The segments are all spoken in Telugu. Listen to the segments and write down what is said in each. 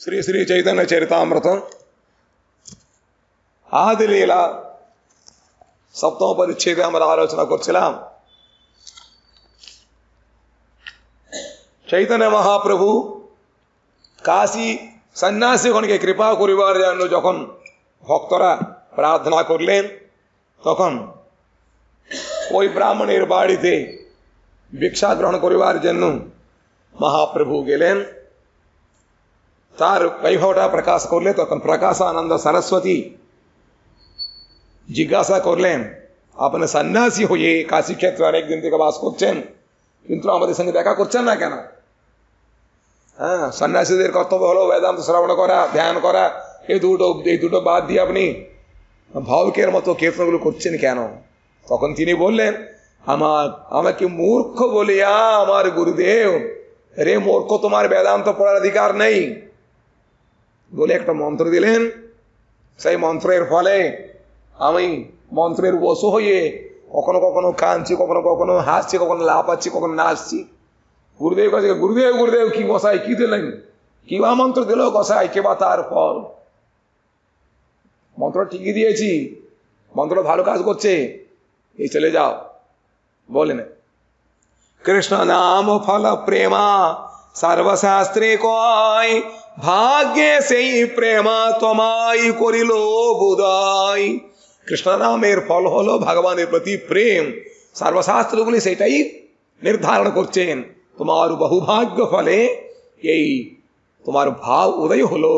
శ్రీ శ్రీ చైతన్య చరితామృతం ఆదిలీల సప్తమ పరిచ్ఛేద మన ఆలోచనకు వచ్చలాం. চৈতন্য মহাপ্রভু কাশী সন্ন্যাসীগণকে কৃপা করিবার জন্য যখন ভক্তরা প্রার্থনা করলেন, তখন ওই ব্রাহ্মণের বাড়িতে ভিক্ষা গ্রহণ করিবার জন্য মহাপ্রভু গেলেন। তার বৈভবটা প্রকাশ করলে তখন প্রকাশানন্দ সরস্বতী জিজ্ঞাসা করলেন, আপনি সন্ন্যাসী হয়ে কাশী ক্ষেত্রে অনেকদিন থেকে বাস করছেন, কিন্তু আমাদের সঙ্গে দেখা করছেন না কেন? হ্যাঁ, সন্ন্যাসীদের কর্তব্য হলো বেদান্ত শ্রবণ করা, ধ্যান করা। এই দুটো বাদ দিয়ে আপনি ভাউকের মতো কীর্তনগুলো করছেন কেন? তখন তিনি বললেন, আমাকে মূর্খ বলিয়া আমার গুরুদেব, রে মূর্খ, তোমার বেদান্ত পড়ার অধিকার নেই বলে একটা মন্ত্র দিলেন। সেই মন্ত্রের ফলে আমি মন্ত্রের বশ হয়ে কখনো কখনো কাঁদছি, কখনো কখনো হাসছি, কখনো লাফাচ্ছি, কখনো নাচছি। গুরুদেব কাছে, গুরুদেব গুরুদেব কি গোসাই কি দিলেন, কি বা মন্ত্র দিল গোসাই, কে বা তার ফল? মন্ত্র ঠিকই দিয়েছি, মন্ত্র ভালো কাজ করছে, এই চলে যাও। বলেন, কৃষ্ণ নাম ফল প্রেমা সর্বশাস্ত্রে কয়, ভাগ্যে সেই প্রেমা তোমায় করিল বোধয়। কৃষ্ণ নামের ফল হলো ভগবানের প্রতি প্রেম। সর্বশাস্ত্রগুলি সেটাই নির্ধারণ করছেন। তোমার বহুভাগ্য ফলে এই তোমার ভাব উদয় হলো।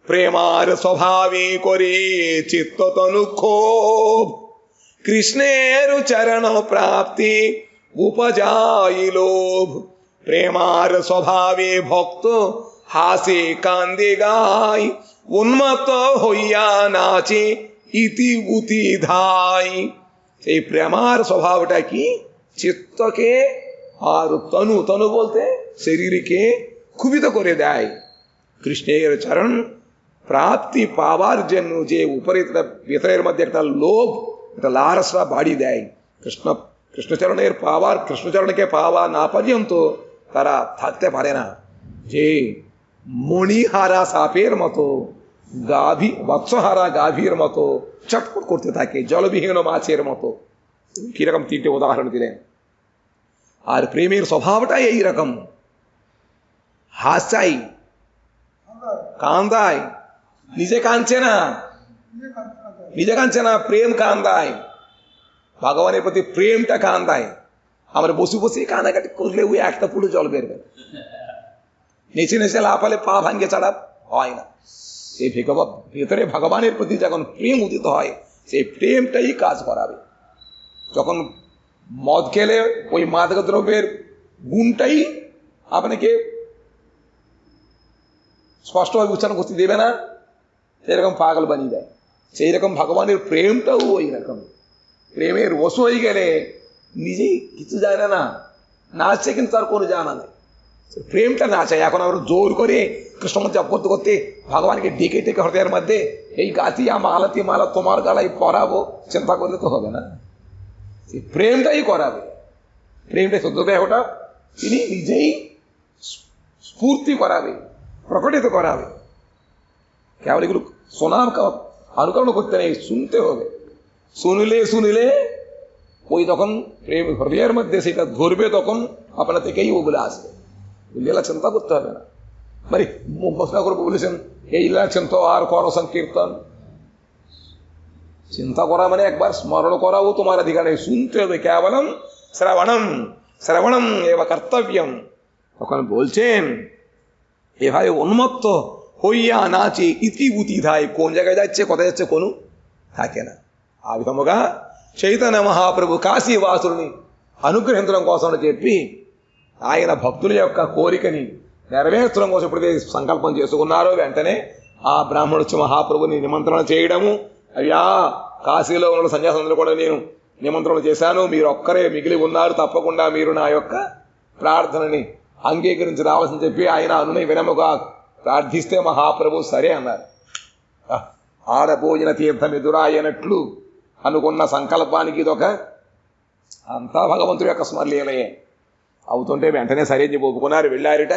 প্রেমার স্বভাবে করে চিত্ত তনু ক্ষোভ, কৃষ্ণের চরণ প্রাপ্তি উপজাই লোভ। প্রেমার স্বভাবে ভক্ত হাসে কান্দে গায়, উন্মত্ত হইয়া নাচে ইতিবুতি ধাই। এই প্রেমার স্বভাবটা কি? চিত্তকে আর তনু বলতে শরীরকে ক্ষুবিত করে দেয়। কৃষ্ণের চরণ প্রাপ্তি পাওয়ার জন্য যে উপরে ভেতরের মধ্যে একটা লোভ, একটা লালসা বাড়ি দেয়। কৃষ্ণচরণের পাওয়ার, কৃষ্ণচরণকে পাওয়া না পর্যন্ত তারা থাকতে পারে না। যে মণিহারা সাপের মতো, বৎসহারা গাভীর মতো চটপট করতে থাকে, জলবিহীন মাছের মতো। কিরকম তিনটে উদাহরণ দিলেন। আর প্রেমের স্বভাবটাই এইরকম, হাসাই কান্দায়, নিজে কাঁদছে না, প্রেম কান্দায়, ভগবানের প্রতি প্রেমটা কান্দায়। আমরা বসে বসে কান্নাকাটি করলে ওই একটা পুরো জল বেরবে, নেচে নেচে লাফালে পা ভাঙ্গে ছাড়া হয় না। সেই ভেতরে ভগবানের প্রতি যখন প্রেম উদিত হয়, সেই প্রেমটাই কাজ করাবে। যখন মদ খেলে ওই মাদক দ্রব্যের গুণটাই আপনাকে স্পষ্টভাবে উচ্চারণ করতে দেবে না, সেরকম পাগল বানিয়ে দেয়। সেই রকম ভগবানের প্রেমটাও ওই রকম। প্রেমের বশ হয়ে গেলে নিজেই কিছু জানে না, নাচছে কিন্তু তার কোনো জানা নেই। প্রেমটা না চাই। এখন আমরা জোর করে কৃষ্ণ জপ করতে করতে ভগবানকে ডেকে ডেকে হৃদয়ের মধ্যে এই গাতিয়া মালাতি মালা তোমার গালায় পরাবো চিন্তা করলে তো হবে না। সেই প্রেমটাই করাবে, প্রেমটাই সত্যতায় ওটা তিনি নিজেই স্ফূর্তি করাবে, প্রকটিত করাবে। কেবল এগুলো শোনার অনুকরণ করতে নেই, শুনতে হবে। শুনিলে ওই তখন প্রেম হৃদয়ের মধ্যে সেটা ধরবে, তখন আপনার থেকেই ওগুলো আসবে। লীলা চিন্তা করতে হবে না। মানে ঘোষণা করবো বলেছেন, এই লীলা চিন্তা আর করো সংকীর্তন। চিন্তা করা মানে একবার স্মরণ করাও তোমার অধিকার নেই, শুনতে হবে। কেবলম শ্রবণম এবার কর্তব্যম। তখন বলছেন এভাবে উন্মত্ত হইয়া নাচে ইতিবুতি ধায়। কোন জায়গায় যাচ্ছে, কোথায় যাচ্ছে কোনো থাকে না. ఆ విధముగా చైతన్య మహాప్రభు కాశీవాసుని అనుగ్రహించడం కోసం అని చెప్పి ఆయన భక్తుల యొక్క కోరికని నెరవేర్చడం కోసం ఎప్పుడైతే సంకల్పం చేసుకున్నారో, వెంటనే ఆ బ్రాహ్మణుడు మహాప్రభుని నిమంత్రణ చేయడము. అయ్యా, కాశీలో ఉన్న సన్యాసులందరూ కూడా నేను నిమంత్రణ చేశాను, మీరు ఒక్కరే మిగిలి ఉన్నారు, తప్పకుండా మీరు నా యొక్క ప్రార్థనని అంగీకరించి రావాల్సింది చెప్పి ఆయన అనుని వినముగా ప్రార్థిస్తే మహాప్రభు సరే అన్నారు. ఆడభోజన తీర్థం ఎదురాయనట్లు అనుకున్న సంకల్పానికి ఇదొక అంతా భగవంతుడి యొక్క స్మరణీయలయే అవుతుంటే వెంటనే సరే చెప్పి ఒప్పుకున్నారు, వెళ్ళారట.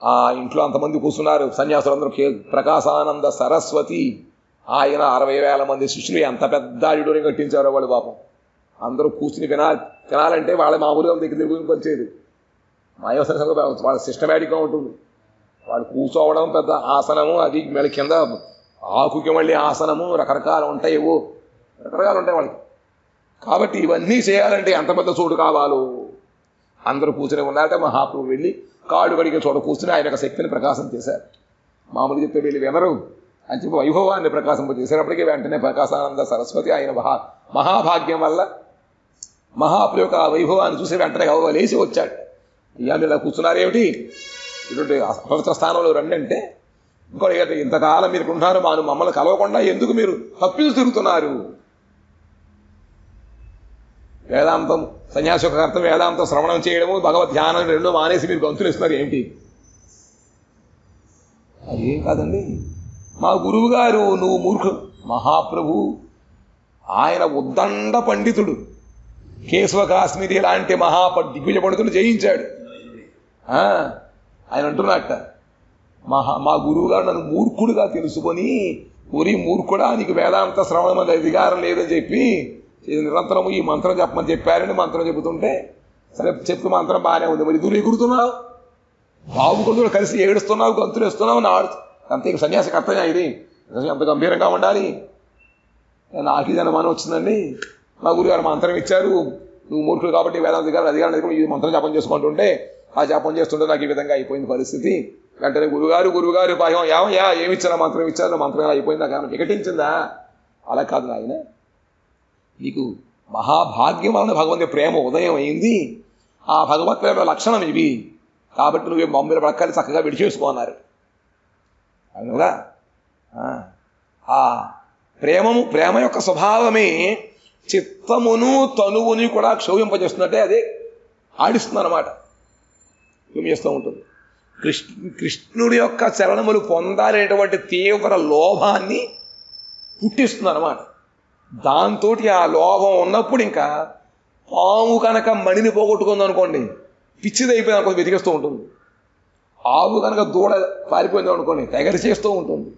ఆ ఇంట్లో అంతమంది కూర్చున్నారు సన్యాసులందరూ. ప్రకాశానంద సరస్వతి ఆయన 60,000 మంది శిష్యులు ఎంత పెద్ద ఆడిటోరియం కట్టించారో వాళ్ళు పాపం. అందరూ కూర్చుని తినాలంటే వాళ్ళ మామూలుగా దగ్గర వచ్చేది. మాయోసన సంఘం వాళ్ళ సిస్టమేటిక్గా ఉంటుంది. వాళ్ళు కూర్చోవడం పెద్ద ఆసనము, అది మళ్ళీ కింద ఆకుకి మళ్ళీ ఆసనము, రకరకాలు ఉంటాయి వాళ్ళకి. కాబట్టి ఇవన్నీ చేయాలంటే ఎంత పెద్ద చోటు కావాలో. అందరూ కూర్చుని ఉన్నారంటే మహాప్రభు వెళ్ళి కాళ్ళు కడిగే చోట కూర్చుని ఆయన యొక్క శక్తిని ప్రకాశం చేశారు. మామూలు చెప్తే వీళ్ళు వినరు అని చెప్పి వైభవాన్ని ప్రకాశింపజేసేటప్పటికీ వెంటనే ప్రకాశానంద సరస్వతి ఆయన మహాభాగ్యం వల్ల మహాప్రభు యొక్క వైభవాన్ని చూసి వెంటనే లేచి వచ్చాడు. అయ్యా మీరు ఇలా కూర్చున్నారేమిటి, ఇటువంటి పవిత్ర స్థానంలో రండి అంటే, ఇంకోటి ఇంతకాలం మీరు ఉంటున్నారు మమ్మల్ని కలవకుండా ఎందుకు మీరు తప్పిలు తిరుగుతున్నారు? వేదాంతం సన్యాసి యొక్క కర్తవ్యం వేదాంతం శ్రవణం చేయడము, భగవద్ ధ్యానం రెండో మానేసి మీరు గంతులు ఇస్తున్నారు ఏమిటి? అదేం కాదండి, మా గురువు గారు నువ్వు మూర్ఖుడు. మహాప్రభు ఆయన ఉద్దండ పండితుడు, కేశవ కాశ్మీరి లాంటి దిగ్విజయ పండితుడు జయించాడు. ఆయన అంటున్నట్ట, మా గురువు గారు నన్ను మూర్ఖుడుగా తెలుసుకొని, ఒరి మూర్ఖుడా నీకు వేదాంత శ్రవణం అనే అధికారం లేదని చెప్పి నిరంతరము ఈ మంత్రం చెప్పమని చెప్పారని మంత్రం చెబుతుంటే, సరే చెప్పు మంత్రం బాగానే ఉంది, మరి దూరం ఎగురుతున్నావు, బాబు కొడుకులు కలిసి ఏడుస్తున్నావు, గంతులు వేస్తున్నావు, అంతే సన్యాసి కర్తవ్యం ఇది, ఎంత గంభీరంగా ఉండాలి. నాకు ఇది అనుమానం వచ్చిందండి, మా గురుగారు మంత్రం ఇచ్చారు, నువ్వు మూర్ఖుడు కాబట్టి వేదాంత అధికారం ఈ మంత్రం జపం చేసుకుంటుంటే, ఆ జపం చేస్తుంటే నాకు ఈ విధంగా అయిపోయింది పరిస్థితి. వెంటనే గురువుగారు భయం, ఏమిచ్చారా మంత్రం ఇచ్చారు, మంత్రం ఎలా అయిపోయిందా కానీ వికటించిందా? అలా కాదు నాయన, నీకు మహాభాగ్యం వలన భగవంతుడి ప్రేమ ఉదయం అయింది, ఆ భగవత్ ప్రేమ లక్షణం ఇవి, కాబట్టి నువ్వు మమ్మల్ని పడకాలి చక్కగా విడిచేసుకోన్నారు. అవునుగా ఆ ప్రేమ యొక్క స్వభావమే చిత్తమును తనువుని కూడా క్షోభింపజేస్తున్నట్టే అదే ఆడిస్తుంది అన్నమాట, చేస్తూ ఉంటుంది. కృష్ణుడి యొక్క చరణములు పొందాలనేటువంటి తీవ్ర లోభాన్ని పుట్టిస్తుంది అన్నమాట. దాంతో ఆ లోభం ఉన్నప్పుడు ఇంకా పాము కనుక మణిని పోగొట్టుకుంది అనుకోండి, పిచ్చిది అయిపోయింది అనుకోండి, వెతికేస్తూ ఉంటుంది. ఆవు కనుక దూడ పారిపోయింది అనుకోండి, తెగరి చేస్తూ ఉంటుంది.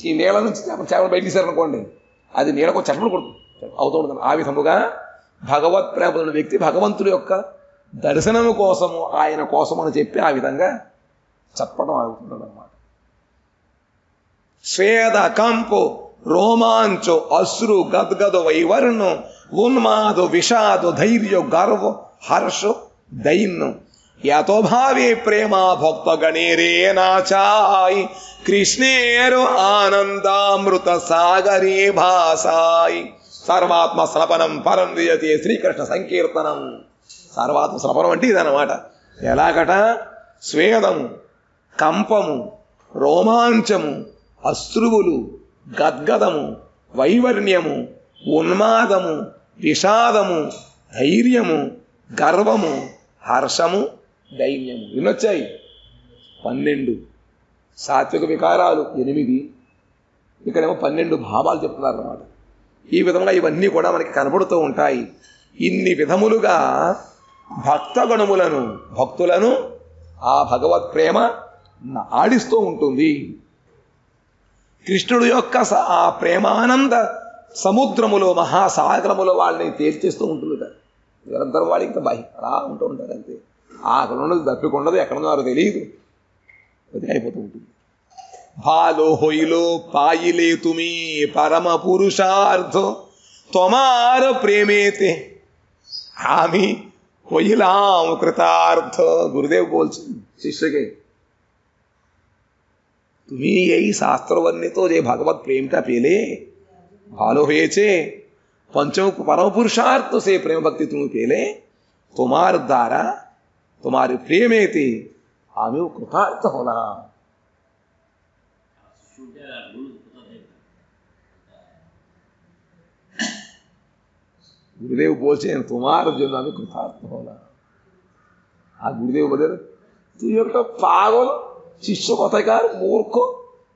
ఈ నీళ్ళ నుంచి చేపలు బయటికి తీశారనుకోండి, అది నీళ్ళకు చట్టం అవుతూ ఉంటుంది. ఆ విధముగా భగవత్ ప్రేమ వ్యక్తి భగవంతుడి యొక్క దర్శనము కోసము, ఆయన కోసం అని చెప్పి ఆ విధంగా చెప్పడం అవుతుంది అన్నమాట. స్వేద కంపు రోమాంచో అశ్రు గద్గద వైవర్ణం ఉన్మాదో విషాదో ధైర్య గర్వ హర్షో దైన్యం యతోభావే ప్రేమ భక్త గణేరే నాచాయి కృష్ణేరు ఆనందామృత సాగరే భాసాయి సర్వాత్మ స్నపనం పరం విజయతే శ్రీకృష్ణ సంకీర్తనం. సర్వాత్మ స్నపనం అంటే ఇదన్నమాట. ఎలాగట? స్వేదము, కంపము, రోమాంచము, అశ్రువులు, గద్గదము, వైవర్ణ్యము, ఉన్మాదము, విషాదము, ధైర్యము, గర్వము, హర్షము, దైన్యము ఇన్నొచ్చాయి. 12 సాత్విక వికారాలు 8, ఇక్కడేమో 12 భావాలు చెప్తున్నారు అన్నమాట. ఈ విధంగా ఇవన్నీ కూడా మనకి కనబడుతూ ఉంటాయి. ఇన్ని విధములుగా భక్తులను ఆ భగవత్ ప్రేమ ఆడిస్తూ ఉంటుంది. కృష్ణుడు యొక్క ఆ ప్రేమానంద సముద్రములో మహాసాగరములో వాళ్ళని తేల్చేస్తూ ఉంటుంది. నిరంతరం వాళ్ళు ఇంకా అలా ఉంటూ ఉంటారు అంతే. అక్కడ ఉన్నది తప్పికొండదు, ఎక్కడున్నారో తెలియదు, అది అయిపోతూ ఉంటుంది. ভালো হইল পাইলে তুমি পরম পুরুষার্থ তোমার প্রেমেতে আমি হইলাম কৃতার্থ। গুরুদেব বলছেন শিষ্যকে, তুমি এই শাস্ত্রবর্ণিত যে ভগবত প্রেমটা পেলে ভালো হয়েছে, পঞ্চম পরম পুরুষার্থ সে প্রেম ভক্তি তুমি পেলে, তোমার দ্বারা তোমার প্রেমেতে আমিও কৃতার্থ হলাম। গুরুদেব বলছেন তোমার জন্য আমি কৃতার্থ হলাম। আর গুরুদেব বলেন তুই একটা পাগল শিষ্য, কথাকার মূর্খ,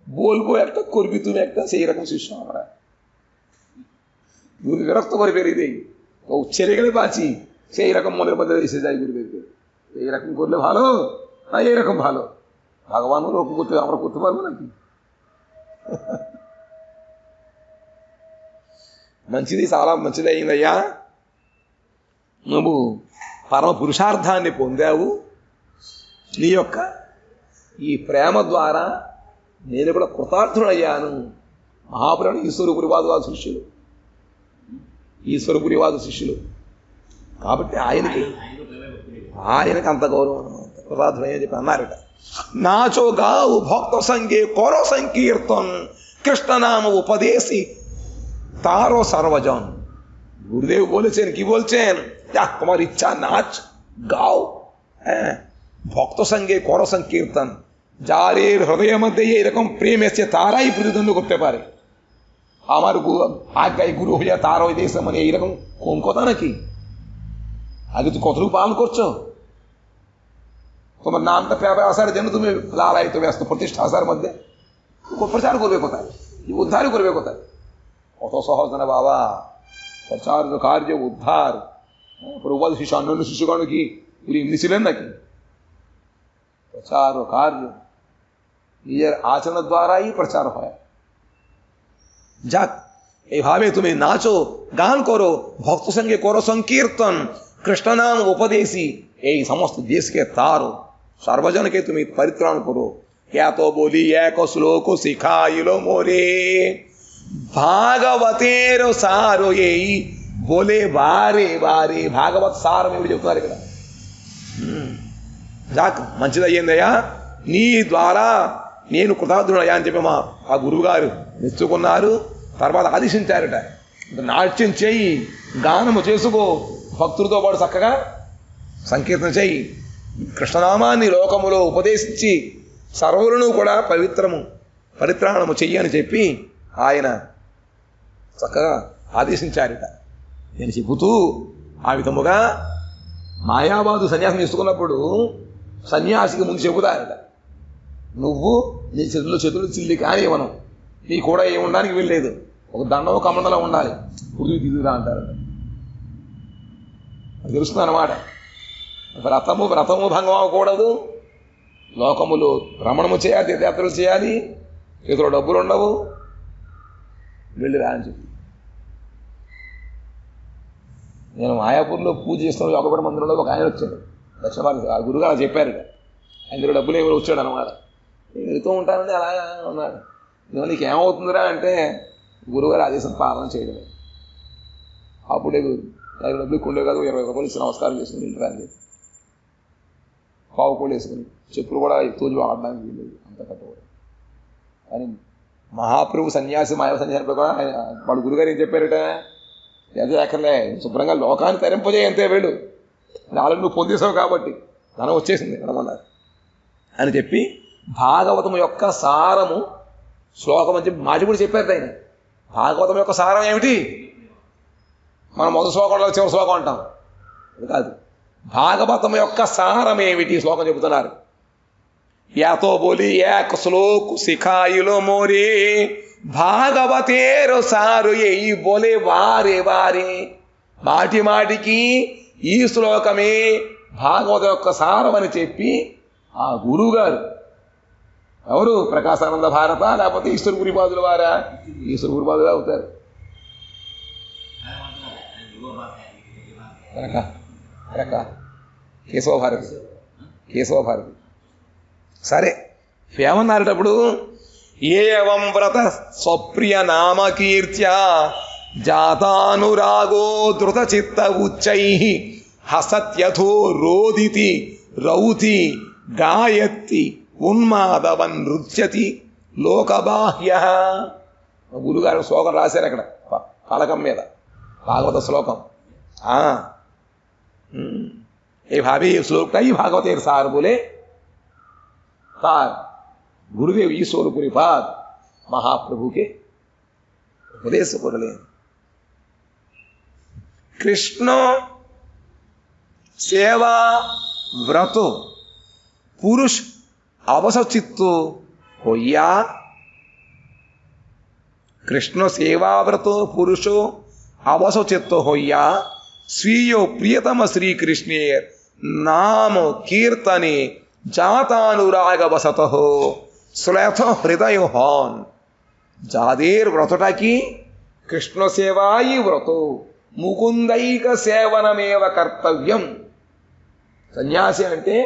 বলবো একটা করবি তুমি একটা, সেই রকম শিষ্য আমরা। গুরু বিরক্ত করে বেরিয়ে দেই, ও ছেড়ে গেলে বাঁচি, সেই রকম মনের মধ্যে এসে যায় গুরুদেবকে। এইরকম করলে ভালো, এরকম ভালো ভগবান ওরকম করতে আমরা করতে পারবো নাকি? మంచిది, చాలా మంచిది అయిందయ్యా. నువ్వు పరమ పురుషార్థాన్ని పొందావు. నీ యొక్క ఈ ప్రేమ ద్వారా నేను కూడా కృతార్థుడయ్యాను. మహాపురాణం ఈశ్వరపురివాదు శిష్యులు, ఈశ్వరపురివాదు శిష్యులు కాబట్టి ఆయనకి అంత గౌరవం, కృతార్థుడని చెప్పి అన్నారట. నాచో గావు భక్త సంగే కోరో సంకీర్తన్ কৃষ্ণনাম উপদেশি তারও সর্বজন. গুরুদেব বলেছেন, কি বলছেন? তোমার ইচ্ছা নাচ গাও, হ্যাঁ, ভক্ত সঙ্গে করো সংকীর্তন. যাদের হৃদয়ের মধ্যে এরকম প্রেম এসছে তারাই প্রতিদ্বন্দ্ব করতে পারে। আমার আজ্ঞায় গুরু হইয়া তার ওই দেশ, মানে এইরকম কোন কথা নাকি? আগে তুমি কতটুকু পালন করছো? তোমার নামটা পেপারে আসার জন্য তুমি লালায়িত ব্যস্ত, প্রতিষ্ঠা আসার মধ্যে প্রচার করবে কোথায়? উদ্ধার করবে কোথায়? অত সহজ না বাবা। প্রচার কার্য উদ্ধার, প্রভুপাদ শিশু অন্যান্য শিশুগণ কি উনি এমনি ছিলেন নাকি? প্রচার ও কার্য নিজের আচরণের দ্বারাই প্রচার হয়। যাক, এইভাবে তুমি নাচো, গান করো, ভক্ত সঙ্গে করো সংকীর্তন, কৃষ্ণ নাম উপদেশী, এই সমস্ত দেশকে তারো, সর্বজনকে তুমি পরিত্রাণ করো। এত বলি এক শ্লোক শিখাইল মোরে, భాగవతేరో సారో এই বলে বারে বারে భాగవత సారం ఎవరు చెప్తున్నారు ఇక్కడ? జాక్, మంచిది అయ్యిందయ్యా, నీ ద్వారా నేను కృతజ్ఞుడయ్యా అని చెప్పి ఆ గురువుగారు మెచ్చుకున్నారు. తర్వాత ఆదేశించారట, నాట్యం చేయి, గానము చేసుకో, భక్తులతో పాటు చక్కగా సంకీర్తన చేయి, కృష్ణనామాన్ని లోకములో ఉపదేశించి సర్వులను కూడా పరిత్రాణము చెయ్యి అని చెప్పి ఆయన చక్కగా ఆదేశించారట. నేను చెబుతూ ఆ విధముగా మాయాబాదు సన్యాసం తీసుకున్నప్పుడు సన్యాసికి ముందు చెబుతారట, నువ్వు నీ చేతులు చిల్లి కానీ మనం నీ కూడా ఏమి ఉండడానికి వీల్లేదు, ఒక దండము కమండలం ఉండాలి, పురుగు దిగురా అంటారట. అది తెలుస్తుంది అన్నమాట. వ్రతము భంగం అవ్వకూడదు, లోకములో భ్రమణము చేయాలి, తీర్థయాత్రలు చేయాలి, చేతిలో డబ్బులు ఉండవు, వెళ్ళిరా అని చెప్పి. నేను మాయాపూర్లో పూజ చేస్తున్న యోగపేట మందిరంలో ఒక ఆయన వచ్చాడు, దక్షిణ భారత, ఆ గురుగారు చెప్పారట, ఆయన డబ్బులు ఏమైనా వచ్చాడు అనమాట. నేను వెళుతూ ఉంటానండి, అలాగా ఉన్నాడు. నేను నీకు ఏమవుతుందిరా అంటే, గురుగారు ఆదేశం పాలన చేయడమే. అప్పుడే ఆయన డబ్బులు కొండే కాదు, 20 రూపాయలు ఇచ్చి నమస్కారం చేసుకుని వెళ్ళరా అని చెప్పి పావు కూడా వేసుకుని, చెప్పులు కూడా తోజు ఆడడానికి వీలేదు, అంత కట్టకూడదు అని మహాప్రభు సన్యాసి మాయవ సన్యాసి కూడా వాడు గురుగారు ఏం చెప్పారట, అదే అక్కర్లే, శుభ్రంగా లోకాన్ని తరింపజేయ అంతే, వెళ్ళు, నాలుగు నువ్వు పొందేసావు కాబట్టి ధనం వచ్చేసింది అనమన్నారు అని చెప్పి భాగవతం యొక్క సారము శ్లోకం అని చెప్పి మాటి కూడా చెప్పారు. ఆయన భాగవతం యొక్క సారం ఏమిటి? మనం మొదటి శ్లోకంలో చివరి శ్లోకం అంటాం, అది కాదు. భాగవతం యొక్క సారం ఏమిటి శ్లోకం చెబుతున్నారు. యాతో బోలి ఏక శ్లోక్ సిఖాయిలో మోరే, భాగవతేరో సారు ఎయి బోలే వారే వారే. మాటి మాటికి ఈ శ్లోకమే భాగవత యొక్క సారం అని చెప్పి ఆ గురువుగారు, ఎవరు? ప్రకాశానంద భారత లేకపోతే ఈశ్వర గురిపాదుల వారా? ఈశ్వర గురిపాదులు అవుతారు. కేశవ భారతి. సరే, ఏమన్నారటప్పుడు, ఏవం వ్రత స్వప్రియ నామకీర్త్యా జాతానురాగో ధృత చిత్త ఉచ్చై హసత్యథో రోదితి రౌతి గాయత్తి ఉన్మాదవన్ నృత్యతి లోకబాహ్య. గురుగారు శ్లోకం రాశారు అక్కడ ఫలకం మీద, భాగవత శ్లోకం. এইভাবে শ্লোকটাই ভাগবতের সার বলে তার গুরুদেব ঈশ্বরপুরীপাদ মহাপ্রভুকে উপদেশ করলেন। কৃষ্ণ সেবা ব্রত পুরুষ অবসচিত্ত হইয়া, কৃষ্ণ সেবাব্রত পুরুষ অবসচিত্ত হইয়া স্বীয় প্রিয়তম শ্রীকৃষ্ণের নাম কীর্তনে জাতানুরাগবশত শ্লেথ হৃদয়হন। যাদের ব্রতটা কি কৃষ্ণ সেবাই ব্রত, ముకుందైక సేవనమేవ కర్తవ్యం. సన్యాసి అంటే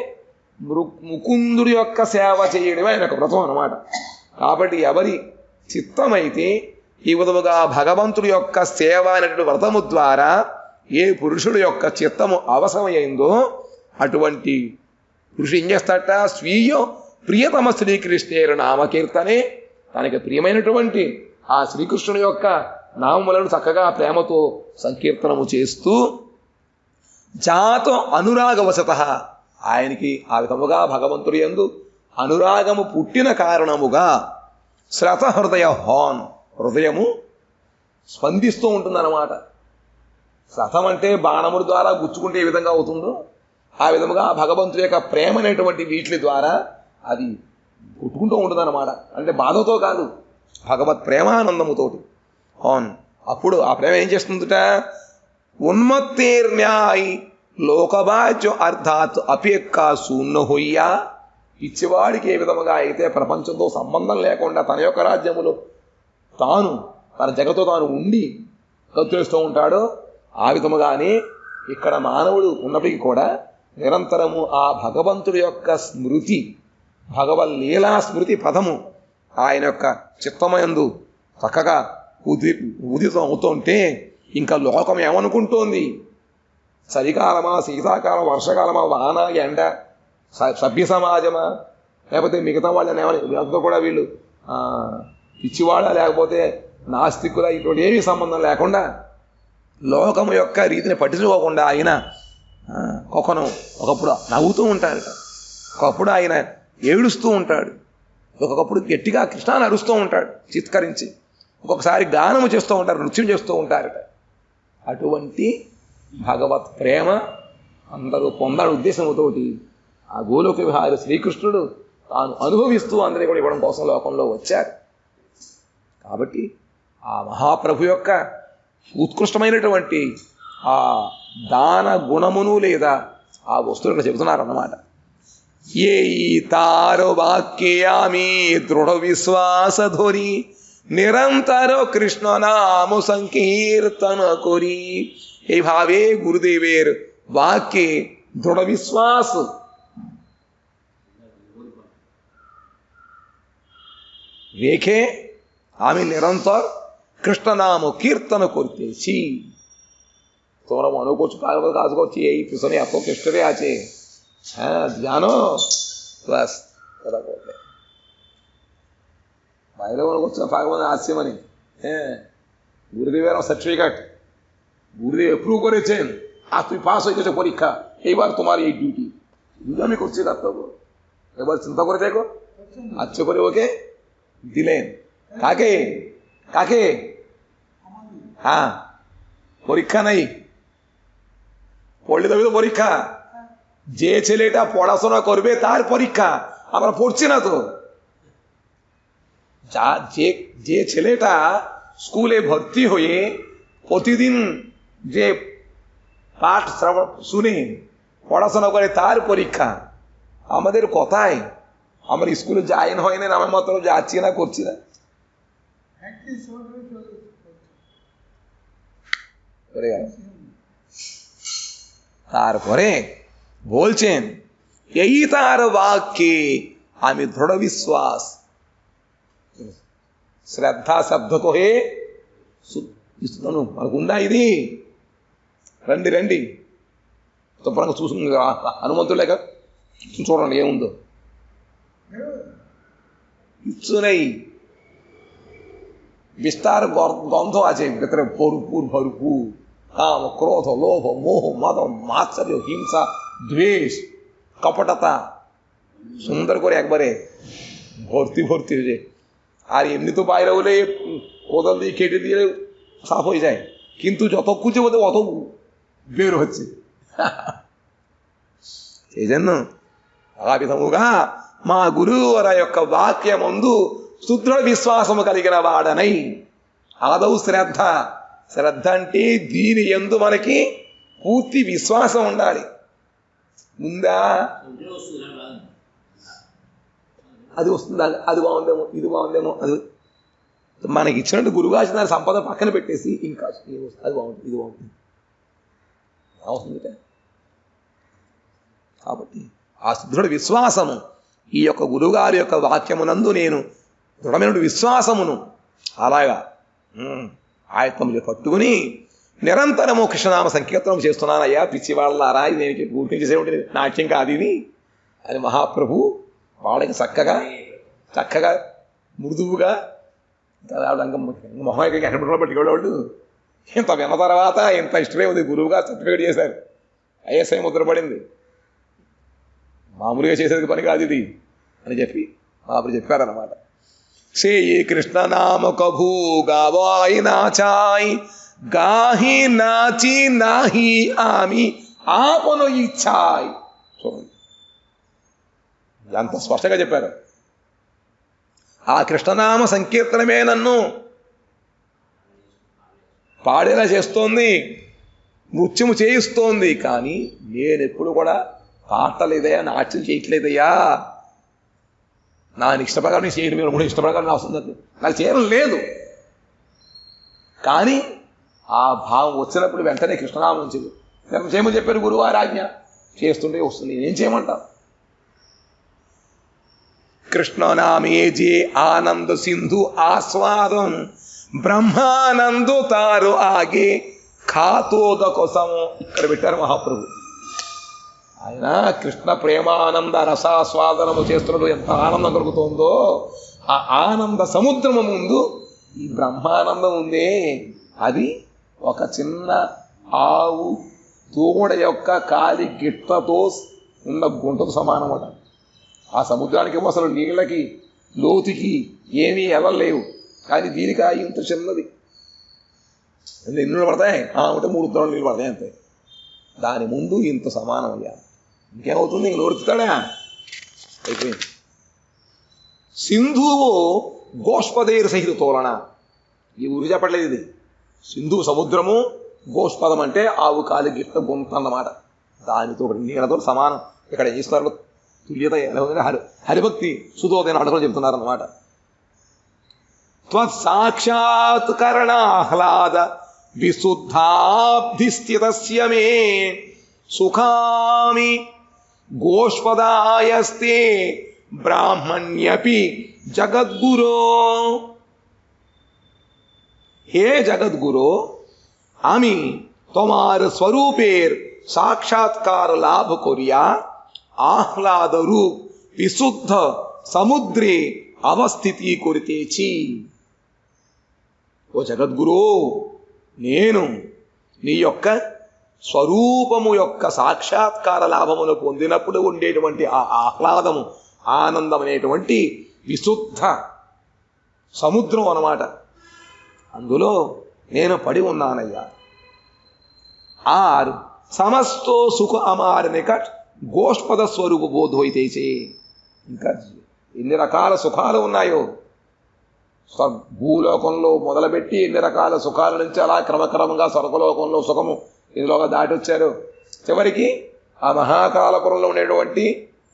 ముకుందుడి యొక్క సేవ చేయడమే ఆయన ఒక వ్రతం అన్నమాట. కాబట్టి ఎవరి చిత్తమైతే ఈ విధముగా భగవంతుడి యొక్క సేవ అనేటువంటి వ్రతము ద్వారా ఏ పురుషుడు యొక్క చిత్తము అవసరమైందో అటువంటి పురుషుడు ఏం చేస్తాట, స్వీయ ప్రియతమ శ్రీకృష్ణేరు నామకీర్తనే, తనకి ప్రియమైనటువంటి ఆ శ్రీకృష్ణుని యొక్క నామములను చక్కగా ప్రేమతో సంకీర్తనము చేస్తూ జాత అనురాగవశత, ఆయనకి ఆ విధముగా భగవంతుడి యందు అనురాగము పుట్టిన కారణముగా శ్రత హృదయ హాన్, హృదయము స్పందిస్తూ ఉంటుందన్నమాట. శ్రతం అంటే బాణముల ద్వారా గుచ్చుకుంటే ఏ విధంగా అవుతుందో ఆ విధముగా భగవంతుడి యొక్క ప్రేమ అనేటువంటి వీటి ద్వారా అది కొట్టుకుంటూ ఉంటుందన్నమాట. అంటే బాధతో కాదు, భగవత్ ప్రేమానందముతోటి. అవును, అప్పుడు ఆ ప్రేమ ఏం చేస్తుందట, ఉన్మత్తేర్న్యాయ్ లోకబాజ్య అర్థాత్ అపేక్ష శూన్య హొయ్యా. పిచ్చివాడికి ఏ విధముగా అయితే ప్రపంచంతో సంబంధం లేకుండా తన యొక్క రాజ్యములో తాను తన జగతో తాను ఉండి కత్తిస్తూ ఉంటాడో ఆ విధముగానే ఇక్కడ మానవుడు ఉన్నప్పటికీ కూడా నిరంతరము ఆ భగవంతుడి యొక్క స్మృతి, భగవల్లీలా స్మృతి పదము ఆయన యొక్క చిత్తమయందు చక్కగా ఉదితం అవుతుంటే ఇంకా లోకం ఏమనుకుంటోంది, చలికాలమా, శీతాకాలం, వర్షకాలమా, వాన, ఎండ, సభ్య సమాజమా, లేకపోతే మిగతా వాళ్ళని ఏమని వీళ్ళతో కూడా వీళ్ళు పిచ్చివాళ్ళ లేకపోతే నాస్తికుల, ఇటువంటి ఏమీ సంబంధం లేకుండా లోకము యొక్క రీతిని పట్టించుకోకుండా ఆయన ఒకప్పుడు నవ్వుతూ ఉంటాడట, ఒకప్పుడు ఆయన ఏడుస్తూ ఉంటాడు, ఒక్కొక్కప్పుడు గట్టిగా కృష్ణాన్ని అరుస్తూ ఉంటాడు చిత్కరించి, ఒక్కొక్కసారి గానము చేస్తూ ఉంటారు, నృత్యం చేస్తూ ఉంటారట. అటువంటి భగవత్ ప్రేమ అందరూ పొందాడు ఉద్దేశంతోటి ఆ గోలోక విహారి శ్రీకృష్ణుడు తాను అనుభవిస్తూ అందరికీ కూడా ఇవ్వడం కోసం లోకంలో వచ్చారు. కాబట్టి ఆ మహాప్రభు యొక్క ఉత్కృష్టమైనటువంటి ఆ దాన గుణమును లేదా ఆ వస్తువులు ఇక్కడ చెబుతున్నారన్నమాట. ఏ తారో వాక్యామి దృఢ విశ్వాస ధోరి নিরন্তর কৃষ্ণ নাম সংকীর্তন করি। এইভাবে গুরুদেবের বাক্যে দৃঢ় বিশ্বাস রেখে আমি নিরন্তর কৃষ্ণ নাম কীর্তন করতেছি। তোমরা মনে করছো কাজ করছি, এই পিছনে এত কৃষ্ণরে আছে, হ্যাঁ জানো, বাস কথা বলবে বাইরে মনে করছো ভাগবানে আসছে মানে, হ্যাঁ গুরুদেবের সার্টিফিকেট গুরুদেব অ্যাপ্রুভ করেছেন, আর তুই পাস হয়ে গেছে পরীক্ষা, এইবার তোমার এই ডিউটি আমি করছি কর্তব্য। এবার চিন্তা করে দেখো, আচ্ছা করে ওকে দিলেন, কাকে কাকে? হ্যাঁ পরীক্ষা নেই, পড়লে তবে তো পরীক্ষা। যে ছেলেটা পড়াশোনা করবে তার পরীক্ষা, আমরা পড়ছি না তো। যে ছেলেটা স্কুলে ভর্তি হয়ে প্রতিদিন যে পাঠ শুনে পড়াশোনা করে তার পরীক্ষা। আমাদের কথায় আমার স্কুলে জয়েন হয় না, আমার মাত্র যাচ্ছি না, করছি না। তারপরে বলছেন এই তার বাক্যে আমি দৃঢ় বিশ্বাস। శ్రద్ధ శబ్దతో హే ఇస్తున్నాను మనకుందా ఇది? రండి రండి శుభ్రంగా చూసుకుని హనుమంతులేక చూడండి ఏముందో ইচ্ছুনেই বিস্তার গন্ধ আছে ভেতরে, ভরপুর ভরপুর কাম ক্রোধ লোভ মোহ মদ মাৎসর্য হিংসা দ্বেষ কপটতা সুন্দর করে একবারে ভর্তি ভর্তি হয়ে। আর এমনি তো বাইরে হলে কোদাল দিয়ে কেটে দিয়ে সাফ হয়ে যায়, কিন্তু যত খুঁজে বলতে অত বের হচ্ছে। এই জন্য ఆ విధముగా మా గురువుల యొక్క వాక్యమందు సుదృఢ విశ్వాసము కలిగిన వాడనై, ఆదౌ శ్రద్ధ, శ్రద్ధ అంటే దీని యందు మనకి పూర్తి విశ్వాసం ఉండాలి. ఉందా? అది వస్తుందా, అది బాగుందేమో, ఇది బాగుందేమో, అది మనకి ఇచ్చినట్టు గురుగాచిన దాని సంపద పక్కన పెట్టేసి ఇంకా అది బాగుంటుంది, ఇది బాగుంటుంది అవసరం. కాబట్టి ఆ దృఢ విశ్వాసము, ఈ యొక్క గురువుగారి యొక్క వాక్యమునందు నేను దృఢమైన విశ్వాసమును అలాగా ఆయత్తములు పట్టుకుని నిరంతరము కృష్ణనామ సంకీర్తనం చేస్తున్నానయ్యా. పిచ్చి వాళ్ళారా, ఇది నేను ఊరికి చేసేటువంటి నాట్యం కాదు ఇది అని మహాప్రభు వాళ్ళకి చక్కగా మృదువుగా మొహం ఎక్కడ పట్టుకోవాళ్ళు ఇంత విన్న తర్వాత ఇంత ఇష్టమే ఉంది. గురువుగా సర్టిఫికేట్ చేశారు, ఐఎస్ఐ ముద్రపడింది, మామూలుగా చేసేది పని కాదు ఇది అని చెప్పి మహాప్రభు చెప్పారన్నమాట. శ్రీ కృష్ణ నామ కభూ గావాయి నాచాయి గాహి నాచి నాహి ఆమి ఆపను ఇచ్చాయి. చూడండి ఎంత స్పష్టంగా చెప్పారు. ఆ కృష్ణనామ సంకీర్తనమే నన్ను పాడేలా చేస్తోంది, నృత్యము చేయిస్తోంది. కానీ నేనెప్పుడు కూడా పాటలేదయ్యా, నాట్యం చేయట్లేదయ్యా. నా ఇష్ట ప్రకారం చేయడం, మీరు కూడా ఇష్ట ప్రకారం వస్తుంది, నాకు చేయడం లేదు. కానీ ఆ భావం వచ్చినప్పుడు వెంటనే కృష్ణనామం నుంచి చేయమని చెప్పారు గురువారి ఆజ్ఞ, చేస్తుంటే వస్తుంది. ఏం చేయమంటాం? కృష్ణనామే జే ఆనంద సింధు ఆస్వాదం బ్రహ్మానందు తారు ఆగే ఖాతోద కోసం ఇక్కడ పెట్టారు మహాప్రభు. ఆయన కృష్ణ ప్రేమానంద రసాస్వాదనము చేస్తున్నప్పుడు ఎంత ఆనందం కలుగుతుందో, ఆ ఆనంద సముద్రము ముందు ఈ బ్రహ్మానందం ఉందే, అది ఒక చిన్న ఆవు దూడ యొక్క కాలి గిట్టతో ఉన్న గుంటతో సమానం అట. ఆ సముద్రానికి ఏమో అసలు నీళ్ళకి లోతుకి ఏమీ ఎలలేవు, కానీ దీనికి ఇంత చిన్నది. ఎన్ని నీళ్ళు పడతాయి అంటే 3 ఉత్తరాలు నీళ్ళు పడతాయి అంతే. దాని ముందు ఇంత సమానం అయ్యా, ఇంకేమవుతుంది? ఇంక నోరుతాడా? అయిపోయింది. సింధువు గోష్పదేరు సహిత తోలన, ఈ ఊరు చెప్పట్లేదు ఇది. సింధు సముద్రము, గోష్పదం అంటే ఆవు కాలి గిట్ట గుంత అన్నమాట. దానితో నీళ్ళతో సమానం. ఇక్కడ ఏం చేస్తున్నారు? తుల్యత హరిభక్తి సుధోదయ నాటకం చెప్తున్నారన్నమాట. త్వత్సాక్షాత్కరణాహ్లాద విశుద్ధాబ్ధిస్థితస్య మే సుఖామి గోష్పదాయస్తే బ్రాహ్మణ్యపి జగద్గురో. হে জগৎগুরু, আমি তোমার স্বরূপের সাক্ষাৎকার লাভ করিয়া আহ্লাদ রূপ বিশুদ্ধ সমুদ্রে అవస్థితి కొరితేచి. ఓ జగద్గురు, నేను నీ యొక్క స్వరూపము యొక్క సాక్షాత్కార లాభమును పొందినప్పుడు ఉండేటువంటి ఆ ఆహ్లాదము, ఆనందం అనేటువంటి విశుద్ధ సముద్రం అన్నమాట, అందులో నేను పడి ఉన్నానయ్యా. আর సమస్త సుఖ అమార నికట్ గోష్పద స్వరూప బోధ హోయితేచే. ఇంకా ఎన్ని రకాల సుఖాలు ఉన్నాయో, భూలోకంలో మొదలుపెట్టి ఎన్ని రకాల సుఖాల నుంచి అలా క్రమక్రమంగా స్వర్గలోకంలో సుఖము ఇందులోగా దాటి వచ్చారు. చివరికి ఆ మహాకాలపురంలో ఉండేటువంటి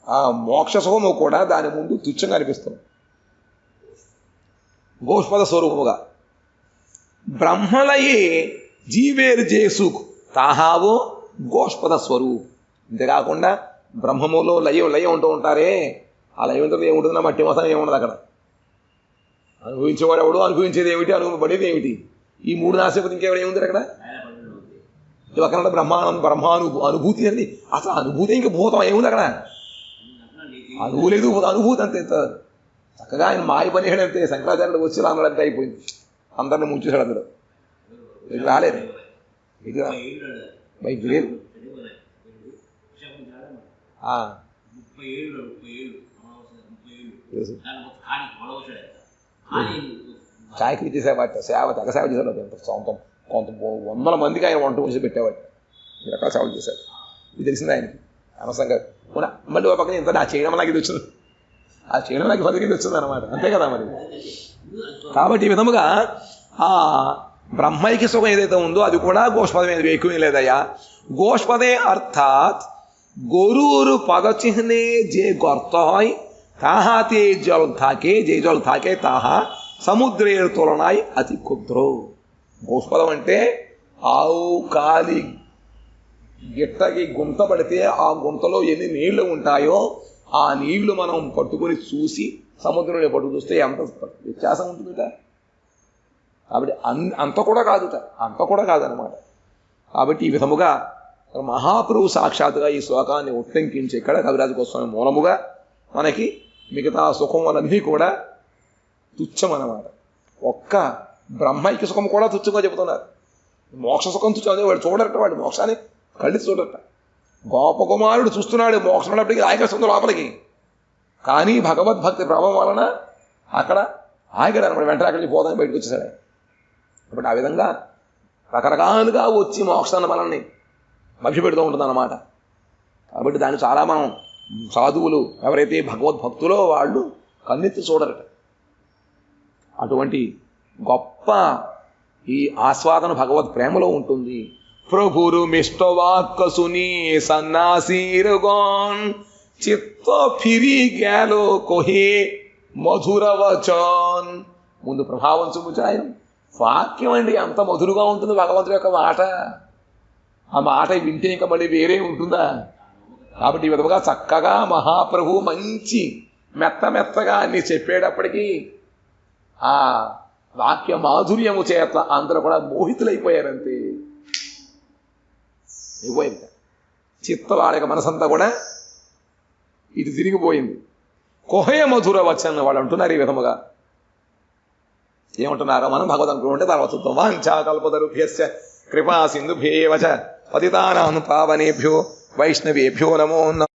ఆ మోక్ష సుఖము కూడా దాని ముందు తుచ్చంగా అనిపిస్తుంది గోష్పద స్వరూపముగా. బ్రహ్మలయే జీవేర్ జేసుక్ తాహావో గోష్పద స్వరూప్. అంతేకాకుండా బ్రహ్మములో లయం ఉంటూ ఉంటారే, ఆ లయం ఉంటుంది ఏముంటుందో మట్టి మొత్తం ఏముండదు అక్కడ. అనుభవించేవాడు ఎవడు, అనుభవించేది ఏమిటి, అనుభవపడేది ఏమిటి, ఈ 3 నాశపోతే ఇంకెవడు ఏముంది అక్కడ? అక్కడ అనుభూతి అండి. అసలు అనుభూతి ఇంకా భూతం ఏముంది అక్కడ? అనుభూతి లేదు, అనుభూతి అంతే. చక్కగా ఆయన మాయ పని అంతే. శంకరాచార్యుడు వచ్చి రాన్నాడంతే, అయిపోయింది. అందరిని ముంచేశాడు. అందరూ ఇది రాలేదు, ఇది బయట లేదు. చాయకి ఇచ్చేసేవాట, తెగ సేవ చేశాడు. కొంత 100 మందికి ఆయన వంట వచ్చి పెట్టేవాడు. ఈ రకాల సేవలు చేశాడు. ఇది తెలిసింది ఆయనకి. అనవసరంగా మళ్ళీ ఒక పక్కన ఇంత నా చేయడం నాకు ఇది వచ్చింది, ఆ చేయడం నాకు పదికి ఇది వచ్చింది అనమాట. అంతే కదా మరి. కాబట్టి ఈ విధముగా ఆ బ్రహ్మైక్య సుఖం ఏదైతే ఉందో అది కూడా గోష్పదం ఎక్కువ లేదయ్యా. గోష్పదే అర్థాత్ গরুর পদচিহ্নে যে গর্ত হয় তাহা তে জল থাকে, যে জল থাকে তাహా సముద్రేর তুলনায় అతి ক্ষুద్র. గోష్పదం అంటే ఆవు కాలి గిట్టకి గుంత పడితే ఆ గుంతలో ఎన్ని నీళ్లు ఉంటాయో ఆ నీళ్లు మనం పట్టుకొని చూసి సముద్రంలో పట్టుకు చూస్తే ఎంత వ్యత్యాసం ఉంటుందిట. కాబట్టి అంత కూడా కాదుట, అంత కూడా కాదనమాట. కాబట్టి ఈ విధముగా మహాప్రభు సాక్షాత్తుగా ఈ శ్లోకాన్ని ఉట్టంకించి ఇక్కడ కవిరాజు గోస్వామి మూలముగా మనకి మిగతా సుఖములన్నీ కూడా తుచ్చమన్నమాట. ఒక్క బ్రహ్మైక్య సుఖం కూడా తుచ్చంగా చెబుతున్నారు. మోక్ష సుఖం తుచ్చం, వాడు చూడరట, వాడు మోక్షాన్ని కళ్ళి చూడరట. గోపకుమారుడు చూస్తున్నాడు మోక్షం ఉన్నప్పటికీ ఆయకస్తుంది లోపలికి, కానీ భగవద్భక్తి ప్రభావం వలన అక్కడ ఆగాడు అనమాట. వెంటనే అక్కడికి పోదాన్ని బయటకు వచ్చేసాడు. కాబట్టి ఆ విధంగా రకరకాలుగా వచ్చి మోక్షాన్ని మనల్ని మభ్యపెడుతూ ఉంటుందన్నమాట. కాబట్టి దాన్ని చాలా మనం సాధువులు ఎవరైతే భగవద్భక్తులో వాళ్ళు కన్నెత్తి చూడరట. అటువంటి గొప్ప ఈ ఆస్వాదన భగవద్ ప్రేమలో ఉంటుంది. ప్రభురు మిష్టవాక్క సుని సన్నాసీరుగోన్ చిత్త ఫిరి గ్యాలో కొహే మధుర వచన్. ముందు ప్రభావం చూపుచాయం వాక్యం అండి, అంత మధురుగా ఉంటుంది భగవంతుడి యొక్క మాట. ఆ మాట వింటే ఇంకా మళ్ళీ వేరే ఉంటుందా? కాబట్టి ఈ విధముగా చక్కగా మహాప్రభు మంచి మెత్తగా అన్ని చెప్పేటప్పటికీ ఆ వాక్య మాధుర్యము చేత అందరూ కూడా మోహితులైపోయారంతే. అయిపోయింది చిత్తవాళ్ళ యొక్క మనసంతా కూడా ఇది తిరిగిపోయింది. కొహయ మధుర వచ్చన్న వాళ్ళు అంటున్నారు ఈ విధముగా. ఏమంటున్నారో మనం భగవద్ అనుకుంటే తర్వాత చూద్దాం. వాంఛాకల్పతరుభ్యశ్చ కృపా సింధుభ్యేవ చ పతితానాం పావనేభ్యో వైష్ణవేభ్యో నమో నమః.